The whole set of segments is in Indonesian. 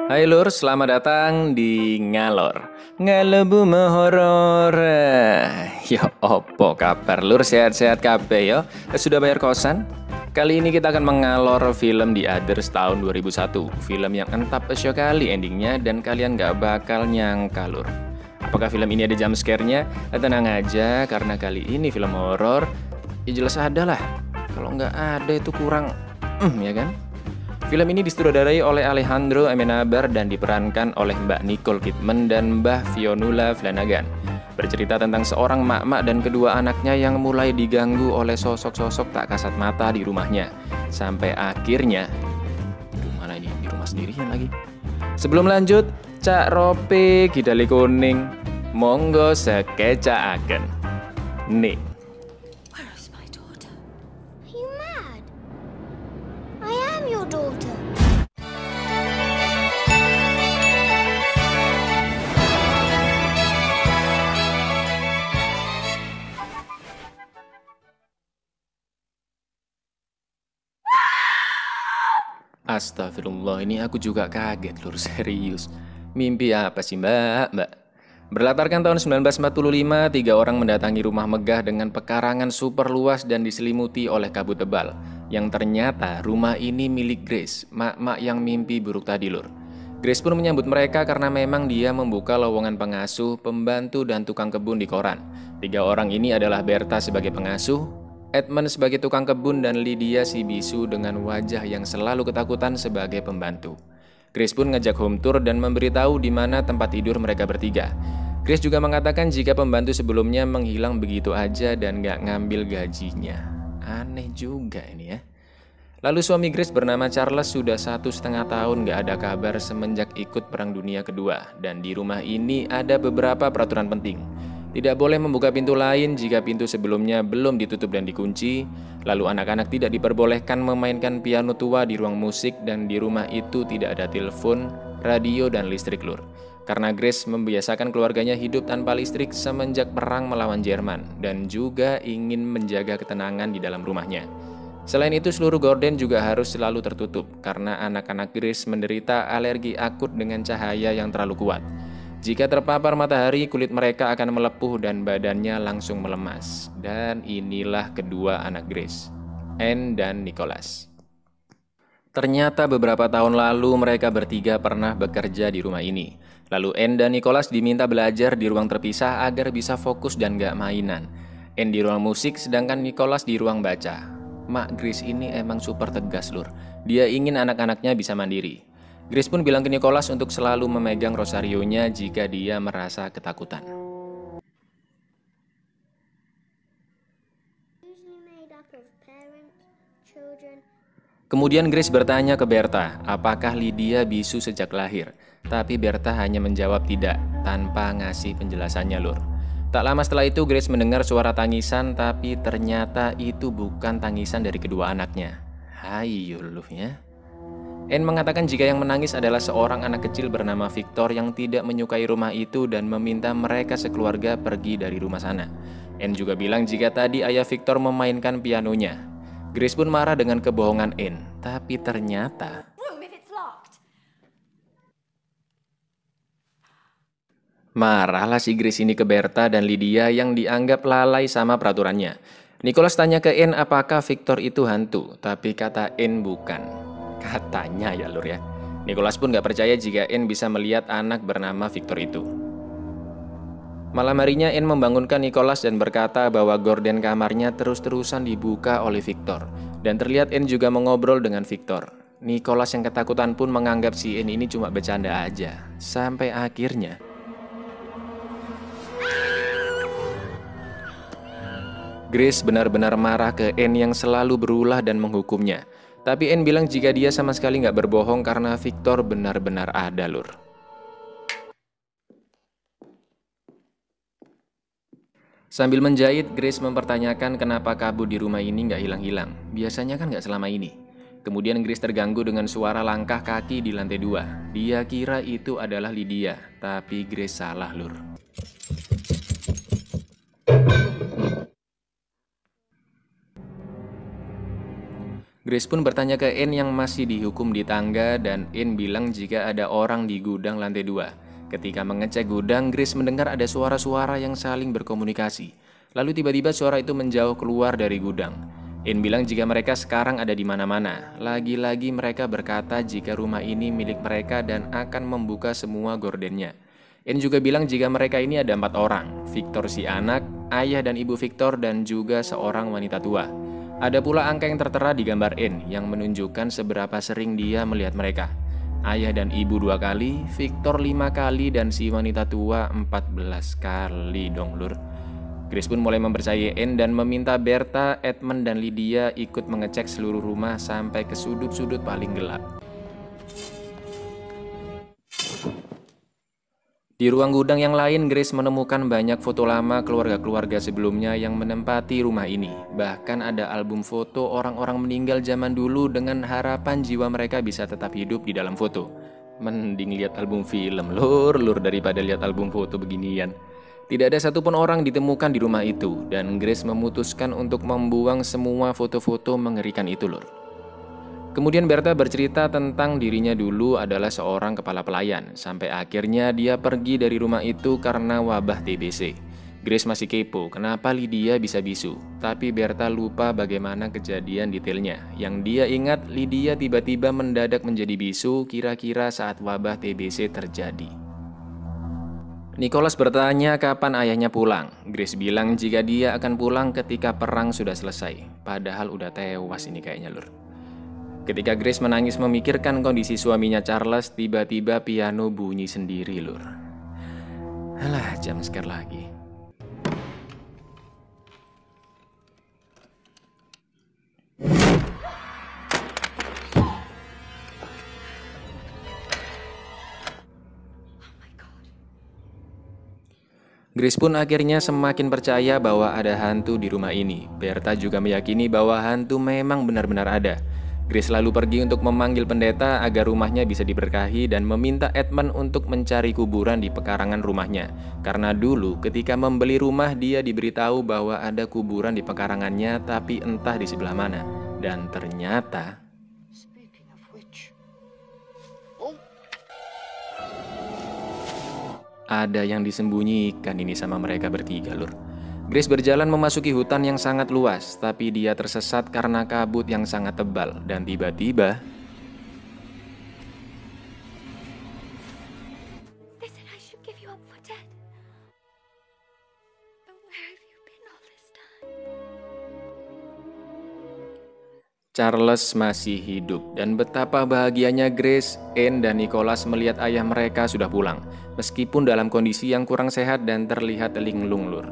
Hai Lur, selamat datang di Ngalor Ngalebu Horor. Ya opo kabar Lur, sehat-sehat kabeh yo. Sudah bayar kosan? Kali ini kita akan mengalor film The Others tahun 2001. Film yang entap sekali endingnya dan kalian gak bakal nyangka Lur. Apakah film ini ada jump scare-nya? Tenang aja, karena kali ini film horor. Ya jelas ada lah. Kalau nggak ada itu kurang, ya kan? Film ini disutradarai oleh Alejandro Amenabar dan diperankan oleh Mbak Nicole Kidman dan Mbah Fionnuala Flanagan. Bercerita tentang seorang mak-mak dan kedua anaknya yang mulai diganggu oleh sosok-sosok tak kasat mata di rumahnya. Sampai akhirnya, aduh mana ini, di rumah sendirian lagi. Sebelum lanjut, Cak Rope Kidali Kuning, monggo sekecaaken. Nih. Where is my daughter? Are you mad? I am your daughter. Astagfirullah, ini aku juga kaget lur, serius. Mimpi apa sih mbak? Berlatarkan tahun 1945, tiga orang mendatangi rumah megah dengan pekarangan super luas dan diselimuti oleh kabut tebal. Yang ternyata rumah ini milik Grace, mak-mak yang mimpi buruk tadi lur. Grace pun menyambut mereka karena memang dia membuka lowongan pengasuh, pembantu, dan tukang kebun di koran. Tiga orang ini adalah Berta sebagai pengasuh, Edmund sebagai tukang kebun, dan Lydia si bisu dengan wajah yang selalu ketakutan sebagai pembantu. Grace pun ngajak home tour dan memberitahu di mana tempat tidur mereka bertiga. Grace juga mengatakan jika pembantu sebelumnya menghilang begitu aja dan gak ngambil gajinya. Aneh juga ini ya. Lalu suami Grace bernama Charles sudah 1,5 tahun gak ada kabar semenjak ikut Perang Dunia Kedua. Dan di rumah ini ada beberapa peraturan penting. Tidak boleh membuka pintu lain jika pintu sebelumnya belum ditutup dan dikunci. Lalu anak-anak tidak diperbolehkan memainkan piano tua di ruang musik, dan di rumah itu tidak ada telepon, radio, dan listrik lur. Karena Grace membiasakan keluarganya hidup tanpa listrik semenjak perang melawan Jerman, dan juga ingin menjaga ketenangan di dalam rumahnya. Selain itu seluruh gorden juga harus selalu tertutup, karena anak-anak Grace menderita alergi akut dengan cahaya yang terlalu kuat. Jika terpapar matahari, kulit mereka akan melepuh dan badannya langsung melemas. Dan inilah kedua anak Grace, Anne dan Nicholas. Ternyata beberapa tahun lalu mereka bertiga pernah bekerja di rumah ini. Lalu Anne dan Nicholas diminta belajar di ruang terpisah agar bisa fokus dan gak mainan. Anne di ruang musik, sedangkan Nicholas di ruang baca. Mak Grace ini emang super tegas lur. Dia ingin anak-anaknya bisa mandiri. Grace pun bilang ke Nicholas untuk selalu memegang rosarionya jika dia merasa ketakutan. Kemudian Grace bertanya ke Berta, apakah Lydia bisu sejak lahir? Tapi Berta hanya menjawab tidak, tanpa ngasih penjelasannya lur. Tak lama setelah itu Grace mendengar suara tangisan, tapi ternyata itu bukan tangisan dari kedua anaknya. Hayuluh ya. Anne mengatakan jika yang menangis adalah seorang anak kecil bernama Victor yang tidak menyukai rumah itu dan meminta mereka sekeluarga pergi dari rumah sana. Anne juga bilang jika tadi ayah Victor memainkan pianonya. Grace pun marah dengan kebohongan Anne, tapi ternyata marahlah si Grace ini ke Berta dan Lydia yang dianggap lalai sama peraturannya. Nicholas tanya ke Anne apakah Victor itu hantu, tapi kata Anne bukan. Katanya ya lur ya. Nicholas pun gak percaya jika Anne bisa melihat anak bernama Victor itu. Malam harinya Anne membangunkan Nicholas dan berkata bahwa gorden kamarnya terus-terusan dibuka oleh Victor. Dan terlihat Anne juga mengobrol dengan Victor. Nicholas yang ketakutan pun menganggap si Anne ini cuma bercanda aja. Sampai akhirnya Grace benar-benar marah ke Anne yang selalu berulah dan menghukumnya. Tapi Anne bilang jika dia sama sekali gak berbohong karena Victor benar-benar ada lur. Sambil menjahit, Grace mempertanyakan kenapa kabut di rumah ini gak hilang-hilang. Biasanya kan gak selama ini. Kemudian Grace terganggu dengan suara langkah kaki di lantai 2. Dia kira itu adalah Lydia, tapi Grace salah lur. Grace pun bertanya ke Anne yang masih dihukum di tangga dan Anne bilang jika ada orang di gudang lantai 2. Ketika mengecek gudang, Grace mendengar ada suara-suara yang saling berkomunikasi. Lalu tiba-tiba suara itu menjauh keluar dari gudang. Anne bilang jika mereka sekarang ada di mana-mana. Lagi-lagi mereka berkata jika rumah ini milik mereka dan akan membuka semua gordennya. Anne juga bilang jika mereka ini ada 4 orang, Victor si anak, ayah dan ibu Victor dan juga seorang wanita tua. Ada pula angka yang tertera di gambar Anne yang menunjukkan seberapa sering dia melihat mereka. Ayah dan ibu 2 kali, Victor 5 kali, dan si wanita tua 14 kali dong lur. Grace pun mulai mempercayai Anne dan meminta Berta, Edmund, dan Lydia ikut mengecek seluruh rumah sampai ke sudut-sudut paling gelap. Di ruang gudang yang lain, Grace menemukan banyak foto lama keluarga-keluarga sebelumnya yang menempati rumah ini. Bahkan ada album foto orang-orang meninggal zaman dulu dengan harapan jiwa mereka bisa tetap hidup di dalam foto. Mending lihat album film, lur daripada lihat album foto beginian. Tidak ada satupun orang ditemukan di rumah itu, dan Grace memutuskan untuk membuang semua foto-foto mengerikan itu, lur. Kemudian Berta bercerita tentang dirinya dulu adalah seorang kepala pelayan, sampai akhirnya dia pergi dari rumah itu karena wabah TBC. Grace masih kepo kenapa Lydia bisa bisu, tapi Berta lupa bagaimana kejadian detailnya. Yang dia ingat, Lydia tiba-tiba mendadak menjadi bisu kira-kira saat wabah TBC terjadi. Nicholas bertanya kapan ayahnya pulang. Grace bilang jika dia akan pulang ketika perang sudah selesai, padahal udah tewas ini kayaknya lur. Ketika Grace menangis memikirkan kondisi suaminya Charles, tiba-tiba piano bunyi sendiri lur. Alah, jam scare lagi. Grace pun akhirnya semakin percaya bahwa ada hantu di rumah ini. Berta juga meyakini bahwa hantu memang benar-benar ada. Grace lalu pergi untuk memanggil pendeta agar rumahnya bisa diberkahi dan meminta Edmund untuk mencari kuburan di pekarangan rumahnya. Karena dulu ketika membeli rumah dia diberitahu bahwa ada kuburan di pekarangannya tapi entah di sebelah mana. Dan ternyata ada yang disembunyikan ini sama mereka bertiga lur. Grace berjalan memasuki hutan yang sangat luas, tapi dia tersesat karena kabut yang sangat tebal. Dan tiba-tiba They said I should give you up for dead. But where have you been all this time? Charles masih hidup. Dan betapa bahagianya Grace, Anne, dan Nicholas melihat ayah mereka sudah pulang, meskipun dalam kondisi yang kurang sehat dan terlihat linglung lur.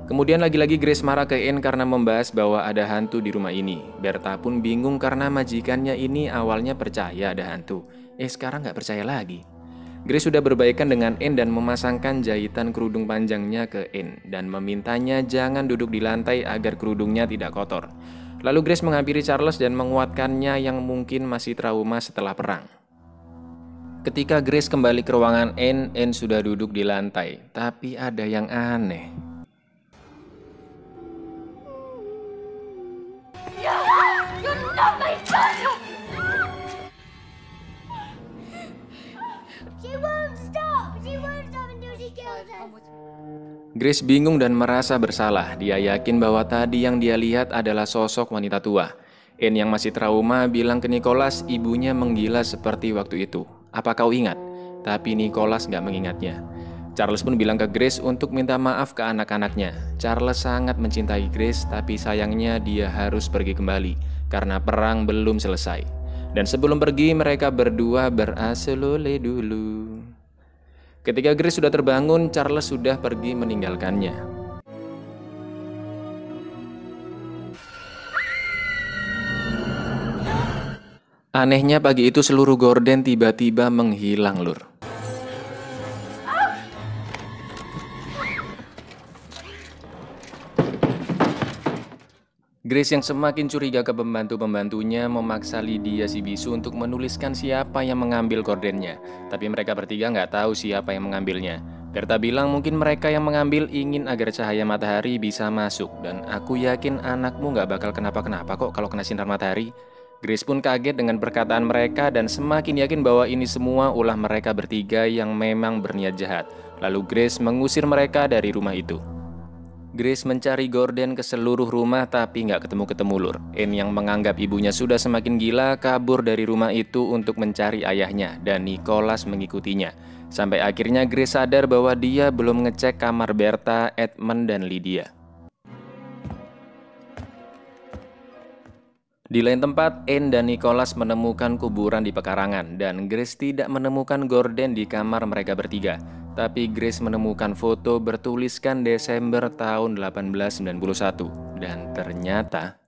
Kemudian lagi-lagi Grace marah ke Anne karena membahas bahwa ada hantu di rumah ini. Berta pun bingung karena majikannya ini awalnya percaya ada hantu. Sekarang nggak percaya lagi. Grace sudah berbaikan dengan Anne dan memasangkan jahitan kerudung panjangnya ke Anne dan memintanya jangan duduk di lantai agar kerudungnya tidak kotor. Lalu Grace menghampiri Charles dan menguatkannya yang mungkin masih trauma setelah perang. Ketika Grace kembali ke ruangan Anne sudah duduk di lantai. Tapi ada yang aneh. You're not my son! She won't stop! She won't stop until she kills us! Grace bingung dan merasa bersalah. Dia yakin bahwa tadi yang dia lihat adalah sosok wanita tua. Anne yang masih trauma bilang ke Nicholas ibunya menggila seperti waktu itu. Apa kau ingat? Tapi Nicholas gak mengingatnya. Charles pun bilang ke Grace untuk minta maaf ke anak-anaknya. Charles sangat mencintai Grace, tapi sayangnya dia harus pergi kembali karena perang belum selesai. Dan sebelum pergi mereka berdua beraselole dulu. Ketika Grace sudah terbangun, Charles sudah pergi meninggalkannya. Anehnya pagi itu seluruh gorden tiba-tiba menghilang lur. Grace yang semakin curiga ke pembantu-pembantunya memaksa Lydia si bisu untuk menuliskan siapa yang mengambil gordennya. Tapi mereka bertiga nggak tahu siapa yang mengambilnya. Berta bilang mungkin mereka yang mengambil ingin agar cahaya matahari bisa masuk. Dan aku yakin anakmu nggak bakal kenapa-kenapa kok kalau kena sinar matahari. Grace pun kaget dengan perkataan mereka dan semakin yakin bahwa ini semua ulah mereka bertiga yang memang berniat jahat. Lalu Grace mengusir mereka dari rumah itu. Grace mencari Gordon ke seluruh rumah tapi nggak ketemu-ketemu Lur. Anne yang menganggap ibunya sudah semakin gila kabur dari rumah itu untuk mencari ayahnya dan Nicholas mengikutinya. Sampai akhirnya Grace sadar bahwa dia belum ngecek kamar Bertha, Edmund, dan Lydia. Di lain tempat, Anne dan Nicholas menemukan kuburan di pekarangan dan Grace tidak menemukan Gordon di kamar mereka bertiga. Tapi Grace menemukan foto bertuliskan Desember tahun 1891 dan ternyata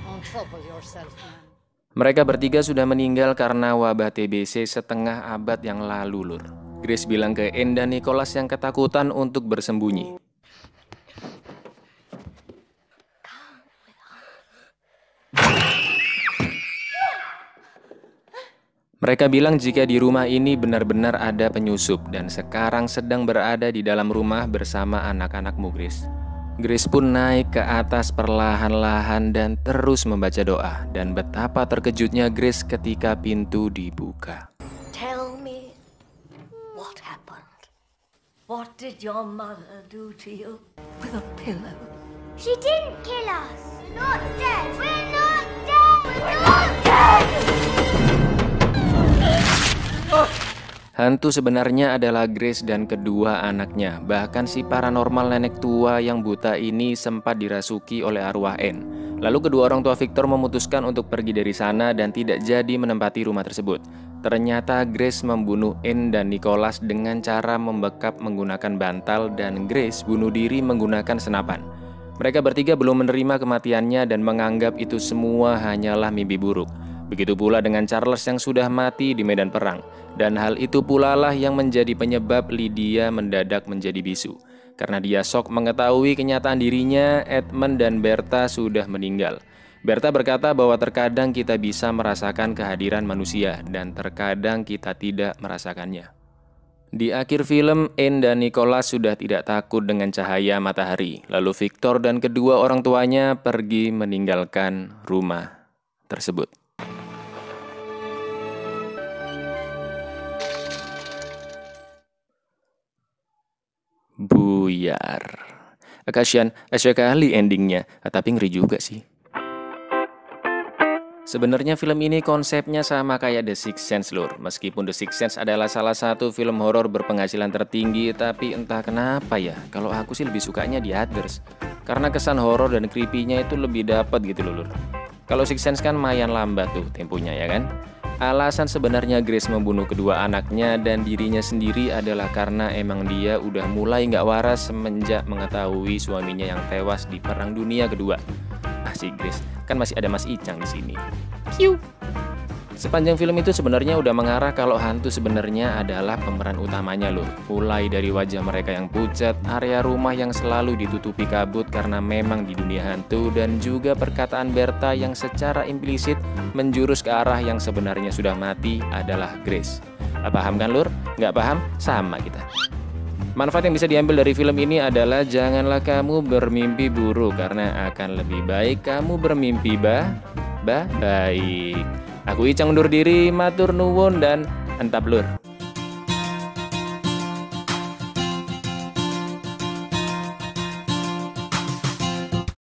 On top of yourself, man. mereka bertiga sudah meninggal karena wabah TBC setengah abad yang lalu, Lur. Grace bilang ke Anne dan Nicholas yang ketakutan untuk bersembunyi. Mereka bilang jika di rumah ini benar-benar ada penyusup dan sekarang sedang berada di dalam rumah bersama anak-anakmu, Grace. Grace pun naik ke atas perlahan-lahan dan terus membaca doa. Dan betapa terkejutnya Grace ketika pintu dibuka. Tell me what happened. What did your mother do to you with a pillow? She didn't kill us. We're not dead. We're not dead. We're not dead. Hantu sebenarnya adalah Grace dan kedua anaknya. Bahkan si paranormal nenek tua yang buta ini sempat dirasuki oleh arwah Anne. Lalu kedua orang tua Victor memutuskan untuk pergi dari sana dan tidak jadi menempati rumah tersebut. Ternyata Grace membunuh Anne dan Nicholas dengan cara membekap menggunakan bantal dan Grace bunuh diri menggunakan senapan. Mereka bertiga belum menerima kematiannya dan menganggap itu semua hanyalah mimpi buruk. Begitu pula dengan Charles yang sudah mati di medan perang. Dan hal itu pula lah yang menjadi penyebab Lydia mendadak menjadi bisu. Karena dia shock mengetahui kenyataan dirinya, Edmund dan Bertha sudah meninggal. Bertha berkata bahwa terkadang kita bisa merasakan kehadiran manusia dan terkadang kita tidak merasakannya. Di akhir film, Anne dan Nicholas sudah tidak takut dengan cahaya matahari. Lalu Victor dan kedua orang tuanya pergi meninggalkan rumah tersebut. Buyar. Kasian sekali endingnya, tapi ngeri juga sih. Sebenarnya film ini konsepnya sama kayak The Sixth Sense, Lur. Meskipun The Sixth Sense adalah salah satu film horor berpenghasilan tertinggi, tapi entah kenapa ya, kalau aku sih lebih sukanya The Others. Karena kesan horor dan creepy-nya itu lebih dapat gitu loh, Lur. Kalau Sixth Sense kan lumayan lambat tuh temponya ya kan. Alasan sebenarnya Grace membunuh kedua anaknya dan dirinya sendiri adalah karena emang dia udah mulai nggak waras semenjak mengetahui suaminya yang tewas di Perang Dunia Kedua. Si Grace, kan masih ada Mas Icang di sini. Piu. Sepanjang film itu sebenarnya udah mengarah kalau hantu sebenarnya adalah pemeran utamanya loh. Mulai dari wajah mereka yang pucat, area rumah yang selalu ditutupi kabut karena memang di dunia hantu, dan juga perkataan Bertha yang secara implisit menjurus ke arah yang sebenarnya sudah mati adalah Grace. Paham kan Lur? Nggak paham? Sama kita. Manfaat yang bisa diambil dari film ini adalah janganlah kamu bermimpi buruk karena akan lebih baik kamu bermimpi baik. Aku Icang undur diri, matur nuwun dan entap Lur.